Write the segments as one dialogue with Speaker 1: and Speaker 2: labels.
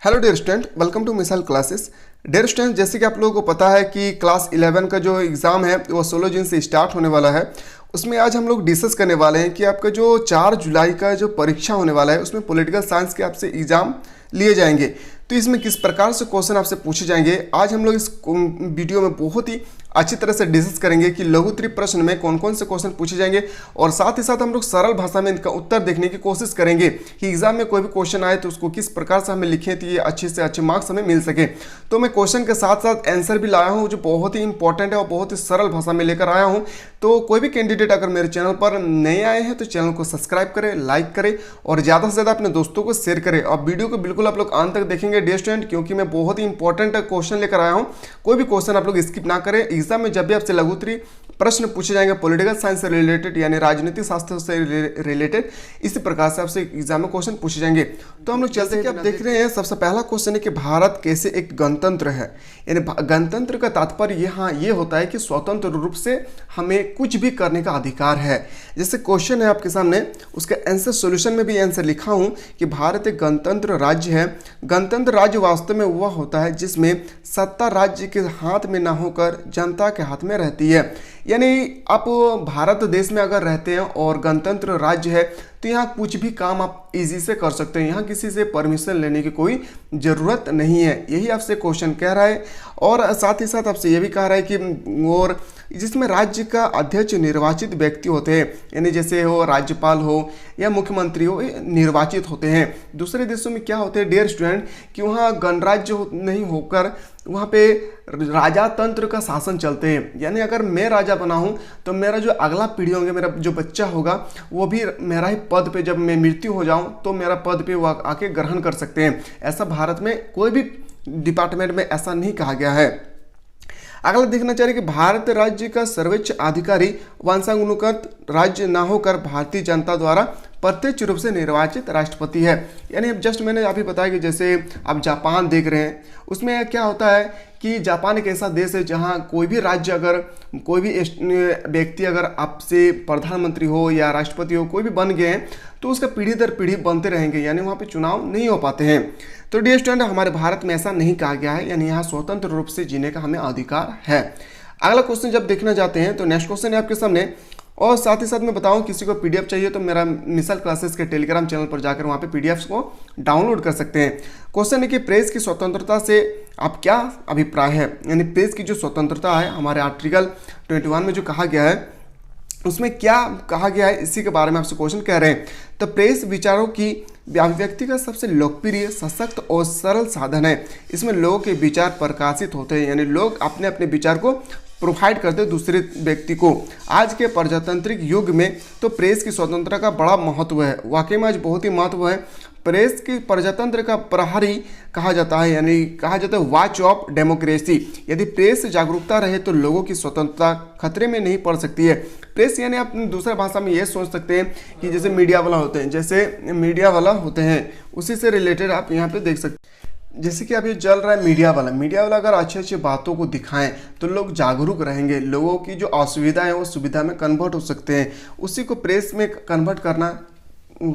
Speaker 1: Hello dear student, welcome to missile classes. Dear student, जैसे कि आप लोगों को पता है कि क्लास 11 का जो एग्ज़ाम है वो 16 जून से स्टार्ट होने वाला है। उसमें आज हम लोग डिस्कस करने वाले हैं कि आपका जो 4 जुलाई का जो परीक्षा होने वाला है उसमें पॉलिटिकल साइंस के आपसे एग्ज़ाम लिए जाएंगे। तो इसमें किस प्रकार से क्वेश्चन आपसे पूछे जाएंगे, आज हम लोग इस वीडियो में बहुत ही अच्छी तरह से डिस्कस करेंगे कि लघु त्रि प्रश्न में कौन कौन से क्वेश्चन पूछे जाएंगे, और साथ ही साथ हम लोग सरल भाषा में इनका उत्तर देखने की कोशिश करेंगे कि एग्जाम में कोई भी क्वेश्चन आए तो उसको किस प्रकार से हमें लिखें तो ये अच्छे से अच्छे मार्क्स हमें मिल सके। तो मैं क्वेश्चन के साथ साथ आंसर भी लाया हूँ जो बहुत ही इंपॉर्टेंट है और बहुत ही सरल भाषा में लेकर आया हूँ। तो कोई भी कैंडिडेट अगर मेरे चैनल पर नए आए हैं तो चैनल को सब्सक्राइब करें, लाइक करें और ज़्यादा से ज़्यादा अपने दोस्तों को शेयर करें। और वीडियो को बिल्कुल आप लोग अंत तक देखेंगे डियर स्टूडेंट, क्योंकि मैं बहुत ही इंपॉर्टेंट क्वेश्चन लेकर आया हूँ। कोई भी क्वेश्चन आप लोग स्किप ना करें। एग्जाम में जब भी आपसे लघु त्रि प्रश्न पूछे जाएंगे पॉलिटिकल साइंस से रिलेटेड यानी राजनीतिक शास्त्र से रिलेटेड, इसी प्रकार से आपसे एग्जाम में क्वेश्चन पूछे जाएंगे। तो हम लोग चलते हैं कि आप देख रहे हैं सबसे पहला क्वेश्चन है कि भारत कैसे एक गणतंत्र है। यानी गणतंत्र का तात्पर्य यहाँ ये होता है कि स्वतंत्र रूप से हमें कुछ भी करने का अधिकार है। जैसे क्वेश्चन है आपके सामने, उसके आंसर सॉल्यूशन में भी आंसर लिखा हूँ कि भारत एक गणतंत्र राज्य है। गणतंत्र राज्य वास्तव में वह होता है जिसमें सत्ता राज्य के हाथ में ना होकर जनता के हाथ में रहती है। यानी आप भारत देश में अगर रहते हैं और गणतंत्र राज्य है तो यहाँ कुछ भी काम आप इजी से कर सकते हैं, यहाँ किसी से परमिशन लेने की कोई ज़रूरत नहीं है। यही आपसे क्वेश्चन कह रहा है। और साथ ही साथ आपसे ये भी कह रहा है कि और जिसमें राज्य का अध्यक्ष निर्वाचित व्यक्ति होते हैं, यानी जैसे हो राज्यपाल हो या मुख्यमंत्री हो, निर्वाचित होते हैं। दूसरे देशों में क्या होते हैं डियर स्टूडेंट कि वहाँ गणराज्य नहीं होकर वहाँ पे राजा तंत्र का शासन चलते हैं। यानी अगर मैं राजा बना हूँ तो मेरा जो अगला पीढ़ी होंगे, मेरा जो बच्चा होगा वो भी मेरा ही पद पे, जब मैं मृत्यु हो जाऊँ तो मेरा पद पे वो आके ग्रहण कर सकते हैं। ऐसा भारत में कोई भी डिपार्टमेंट में ऐसा नहीं कहा गया है। अगला देखना चाहिए कि भारत राज्य का सर्वोच्च अधिकारी वंशानुगत राज्य न होकर भारतीय जनता द्वारा प्रत्यक्ष रूप से निर्वाचित राष्ट्रपति है। यानी अब जस्ट मैंने अभी बताया कि जैसे आप जापान देख रहे हैं, उसमें क्या होता है कि जापान एक ऐसा देश है जहां कोई भी राज्य, अगर कोई भी व्यक्ति अगर आपसे प्रधानमंत्री हो या राष्ट्रपति हो कोई भी बन गए हैं तो उसका पीढ़ी दर पीढ़ी बनते रहेंगे, यानी वहाँ पे चुनाव नहीं हो पाते हैं। तो डियर स्टूडेंट, हमारे भारत में ऐसा नहीं कहा गया है, यानी यहाँ स्वतंत्र रूप से जीने का हमें अधिकार है। अगला क्वेश्चन जब देखना चाहते हैं तो नेक्स्ट क्वेश्चन है आपके सामने। और साथ ही साथ मैं बताऊं, किसी को पीडीएफ चाहिए तो मेरा मिसाइल क्लासेस के टेलीग्राम चैनल पर जाकर वहां पे पीडीएफ को डाउनलोड कर सकते हैं। क्वेश्चन है कि प्रेस की स्वतंत्रता से आप क्या अभिप्राय है। यानी प्रेस की जो स्वतंत्रता है हमारे आर्टिकल 21 में जो कहा गया है उसमें क्या कहा गया है, इसी के बारे में आपसे क्वेश्चन कह रहे हैं। तो प्रेस विचारों की अभिव्यक्ति का सबसे लोकप्रिय, सशक्त और सरल साधन है। इसमें लोगों के विचार प्रकाशित होते हैं, यानी लोग अपने अपने विचार को प्रोवाइड करते हैं दूसरे व्यक्ति को। आज के प्रजातांत्रिक युग में तो प्रेस की स्वतंत्रता का बड़ा महत्व है। वाकई में आज बहुत ही महत्व है। प्रेस की प्रजातंत्र का प्रहरी कहा जाता है, यानी कहा जाता है वॉच ऑफ डेमोक्रेसी। यदि प्रेस जागरूकता रहे तो लोगों की स्वतंत्रता खतरे में नहीं पड़ सकती है। प्रेस यानी आप दूसरा भाषा में ये सोच सकते हैं कि जैसे मीडिया वाला होते हैं, जैसे मीडिया वाला होते हैं उसी से रिलेटेड आप यहाँ पे देख सकते हैं। जैसे कि अभी चल रहा है मीडिया वाला अगर अच्छी अच्छी बातों को दिखाएं तो लोग जागरूक रहेंगे, लोगों की जो असुविधा है वो सुविधा में कन्वर्ट हो सकते हैं। उसी को प्रेस में कन्वर्ट करना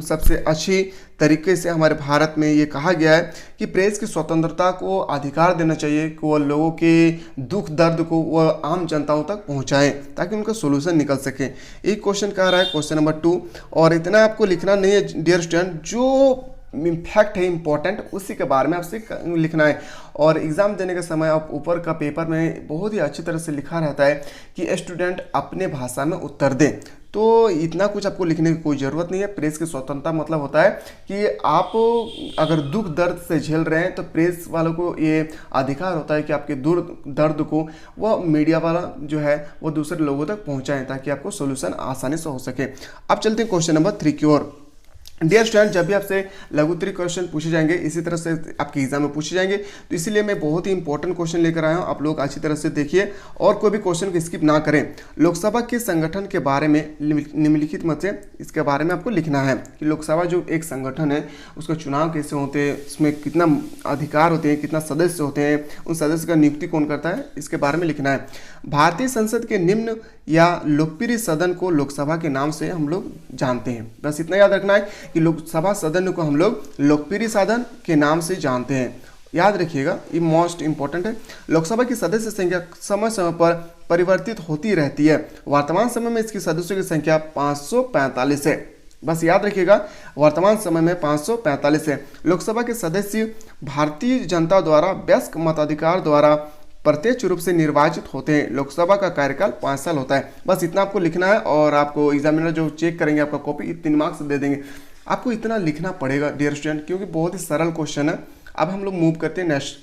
Speaker 1: सबसे अच्छी तरीके से हमारे भारत में ये कहा गया है कि प्रेस की स्वतंत्रता को अधिकार देना चाहिए कि वह लोगों के दुख दर्द को वह आम जनताओं तक पहुंचाएं ताकि उनका सोल्यूशन निकल सके। एक क्वेश्चन कह रहा है क्वेश्चन नंबर 2, और इतना आपको लिखना नहीं है डियर स्टूडेंट, जो फैक्ट है इंपॉर्टेंट उसी के बारे में आपसे लिखना है। और एग्ज़ाम देने के समय आप ऊपर का पेपर में बहुत ही अच्छी तरह से लिखा रहता है कि स्टूडेंट अपने भाषा में उत्तर दें। तो इतना कुछ आपको लिखने की कोई ज़रूरत नहीं है। प्रेस की स्वतंत्रता मतलब होता है कि आप अगर दुख दर्द से झेल रहे हैं तो प्रेस वालों को ये अधिकार होता है कि आपके दर्द को वह मीडिया वाला जो है वो दूसरे लोगों तक पहुँचाएँ ताकि आपको सोल्यूशन आसानी से हो सके। अब चलते हैं क्वेश्चन नंबर 3 की ओर। डियर स्टूडेंट, जब भी आपसे लघु त्रि क्वेश्चन पूछे जाएंगे इसी तरह से आपके एग्जाम में पूछे जाएंगे, तो इसीलिए मैं बहुत ही इंपॉर्टेंट क्वेश्चन लेकर आया हूं। आप लोग अच्छी तरह से देखिए और कोई भी क्वेश्चन को स्किप ना करें। लोकसभा के संगठन के बारे में निम्नलिखित मत से इसके बारे में आपको लिखना है कि लोकसभा जो एक संगठन है उसका चुनाव कैसे होते हैं, उसमें कितना अधिकार होते हैं, कितना सदस्य होते हैं, उन सदस्य का नियुक्ति कौन करता है, इसके बारे में लिखना है। भारतीय संसद के निम्न या लोकप्रिय सदन को लोकसभा के नाम से हम लोग जानते हैं। बस इतना याद रखना है कि लोकसभा सदन को हम लोग लोकप्रिय साधन के नाम से जानते हैं। याद रखिएगा, ये मोस्ट इंपॉर्टेंट है। लोकसभा की सदस्य संख्या समय समय पर परिवर्तित होती रहती है। वर्तमान समय में इसकी सदस्यों की संख्या 545 है। बस याद रखिएगा, वर्तमान समय में 545 है। लोकसभा के सदस्य भारतीय जनता द्वारा वयस्क मताधिकार द्वारा प्रत्यक्ष रूप से निर्वाचित होते हैं। लोकसभा का कार्यकाल 5 साल होता है। बस इतना आपको लिखना है और आपको एग्जामिनर जो चेक करेंगे आपका कॉपी 3 मार्क्स दे देंगे। आपको इतना लिखना पड़ेगा डियर स्टूडेंट, क्योंकि बहुत ही सरल क्वेश्चन है। अब हम लोग मूव करते हैं नेक्स्ट।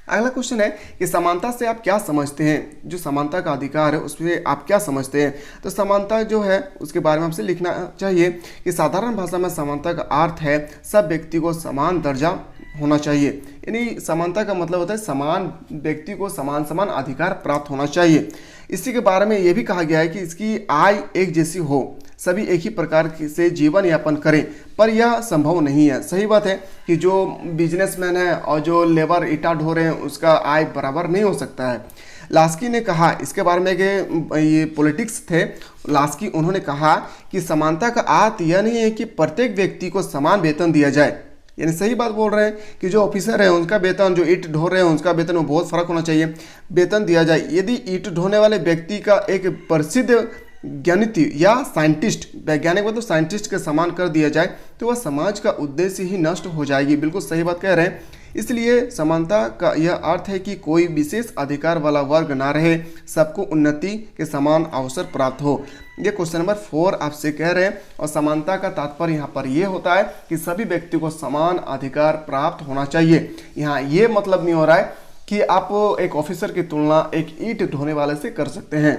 Speaker 1: अगला क्वेश्चन है कि समानता से आप क्या समझते हैं। जो समानता का अधिकार है उसमें आप क्या समझते हैं। तो समानता जो है उसके बारे में हमसे लिखना चाहिए कि साधारण भाषा में समानता का अर्थ है सब व्यक्ति को समान दर्जा होना चाहिए। यानी समानता का मतलब होता है समान व्यक्ति को समान समान अधिकार प्राप्त होना चाहिए। इसी के बारे में यह भी कहा गया है कि इसकी आय एक जैसी हो, सभी एक ही प्रकार से जीवन यापन करें, पर यह संभव नहीं है। सही बात है कि जो बिजनेसमैन है और जो लेबर ईटा ढो रहे हैं उसका आय बराबर नहीं हो सकता है। लास्की ने कहा इसके बारे में कि ये पॉलिटिक्स थे लास्की, उन्होंने कहा कि समानता का अर्थ यह नहीं है कि प्रत्येक व्यक्ति को समान वेतन दिया जाए। यानी सही बात बोल रहे हैं कि जो ऑफिसर है उनका वेतन, जो ईंट ढो रहे हैं उनका वेतन में बहुत फर्क होना चाहिए, वेतन दिया जाए। यदि ईंट ढोने वाले व्यक्ति का एक प्रसिद्ध गणित या साइंटिस्ट, वैज्ञानिक मतलब साइंटिस्ट के समान कर दिया जाए तो वह समाज का उद्देश्य ही नष्ट हो जाएगी। बिल्कुल सही बात कह रहे हैं। इसलिए समानता का यह अर्थ है कि कोई विशेष अधिकार वाला वर्ग ना रहे, सबको उन्नति के समान अवसर प्राप्त हो। ये क्वेश्चन नंबर 4 आपसे कह रहे हैं। और समानता का तात्पर्य यहाँ पर यह होता है कि सभी व्यक्ति को समान अधिकार प्राप्त होना चाहिए। यहाँ ये मतलब नहीं हो रहा है कि आप एक ऑफिसर की तुलना एक ईंट ढोने वाले से कर सकते हैं।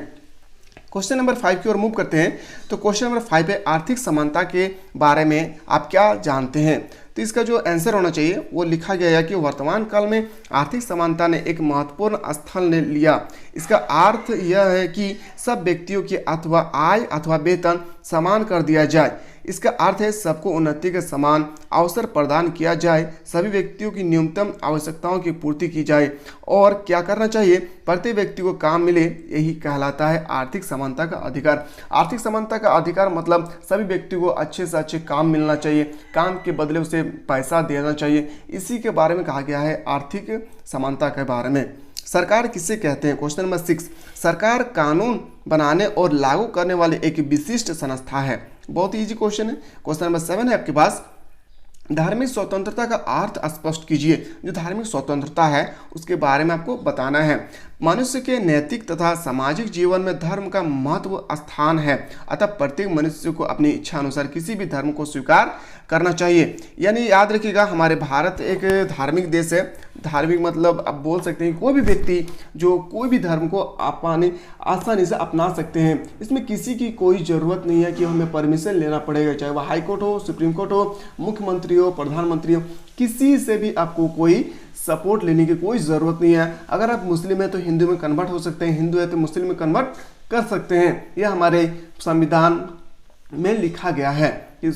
Speaker 1: क्वेश्चन नंबर 5 की ओर मूव करते हैं। तो क्वेश्चन नंबर 5 है आर्थिक समानता के बारे में आप क्या जानते हैं। तो इसका जो आंसर होना चाहिए वो लिखा गया है कि वर्तमान काल में आर्थिक समानता ने एक महत्वपूर्ण स्थल ले लिया। इसका अर्थ यह है कि सब व्यक्तियों की अथवा आय अथवा वेतन समान कर दिया जाए। इसका अर्थ है सबको उन्नति के समान अवसर प्रदान किया जाए, सभी व्यक्तियों की न्यूनतम आवश्यकताओं की पूर्ति की जाए और क्या करना चाहिए, प्रत्येक व्यक्ति को काम मिले। यही कहलाता है आर्थिक समानता का अधिकार। आर्थिक समानता का अधिकार मतलब सभी व्यक्ति को अच्छे से अच्छे काम मिलना चाहिए, काम के बदले उसे पैसा देना चाहिए। इसी के बारे में कहा गया है आर्थिक समानता के बारे में। सरकार किसे कहते हैं। क्वेश्चन नंबर 6, सरकार कानून बनाने और लागू करने वाली एक विशिष्ट संस्था है। बहुत ही इजी क्वेश्चन है। क्वेश्चन नंबर 7 है आपके पास, धार्मिक स्वतंत्रता का अर्थ स्पष्ट कीजिए। जो धार्मिक स्वतंत्रता है उसके बारे में आपको बताना है। मनुष्य के नैतिक तथा सामाजिक जीवन में धर्म का महत्व स्थान है, अतः प्रत्येक मनुष्य को अपनी इच्छा अनुसार किसी भी धर्म को स्वीकार करना चाहिए। यानी याद रखिएगा हमारे भारत एक धार्मिक देश है। धार्मिक मतलब आप बोल सकते हैं कोई भी व्यक्ति जो कोई भी धर्म को आसानी से अपना सकते हैं। इसमें किसी की कोई ज़रूरत नहीं है कि हमें परमिशन लेना पड़ेगा, चाहे वह हाई कोर्ट हो, सुप्रीम कोर्ट हो, मुख्यमंत्री हो, प्रधानमंत्री हो, किसी से भी आपको कोई सपोर्ट लेने की कोई ज़रूरत नहीं है। अगर आप मुस्लिम हैं तो हिंदू में कन्वर्ट हो सकते हैं, हिंदू है तो मुस्लिम में कन्वर्ट कर सकते हैं। यह हमारे संविधान में लिखा गया है कि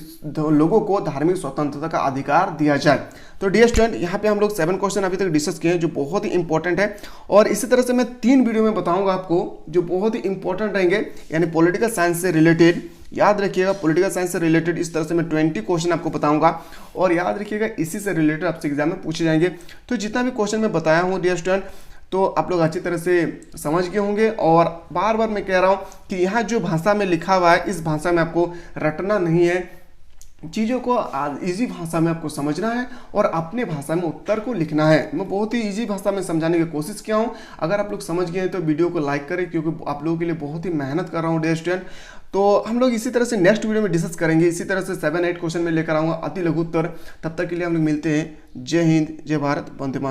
Speaker 1: लोगों को धार्मिक स्वतंत्रता का अधिकार दिया जाए। तो डियर स्टूडेंट, यहाँ पे हम लोग 7 क्वेश्चन अभी तक डिस्कस किए हैं जो बहुत ही इंपॉर्टेंट है। और इसी तरह से मैं 3 वीडियो में बताऊंगा आपको जो बहुत ही इंपॉर्टेंट रहेंगे, यानी पॉलिटिकल साइंस से रिलेटेड। याद रखिएगा पॉलिटिकल साइंस से रिलेटेड इस तरह से मैं 20 क्वेश्चन आपको बताऊंगा और याद रखिएगा इसी से रिलेटेड आपसे एग्जाम में पूछे जाएंगे। तो जितना भी क्वेश्चन मैं बताया हूँ डियर स्टूडेंट, तो आप लोग अच्छी तरह से समझ गए होंगे। और बार बार मैं कह रहा हूँ कि यहाँ जो भाषा में लिखा हुआ है इस भाषा में आपको रटना नहीं है, चीज़ों को इजी भाषा में आपको समझना है और अपने भाषा में उत्तर को लिखना है। मैं बहुत ही इजी भाषा में समझाने की कोशिश किया हूँ। अगर आप लोग समझ गए हैं तो वीडियो को लाइक करें, क्योंकि आप लोगों के लिए बहुत ही मेहनत कर रहा हूँ डियर स्टूडेंट। तो हम लोग इसी तरह से नेक्स्ट वीडियो में डिस्कस करेंगे। इसी तरह से 7-8 क्वेश्चन में लेकर आऊँगा अति लघु उत्तर। तब तक के लिए हम लोग मिलते हैं। जय हिंद, जय भारत, वंदे मातरम।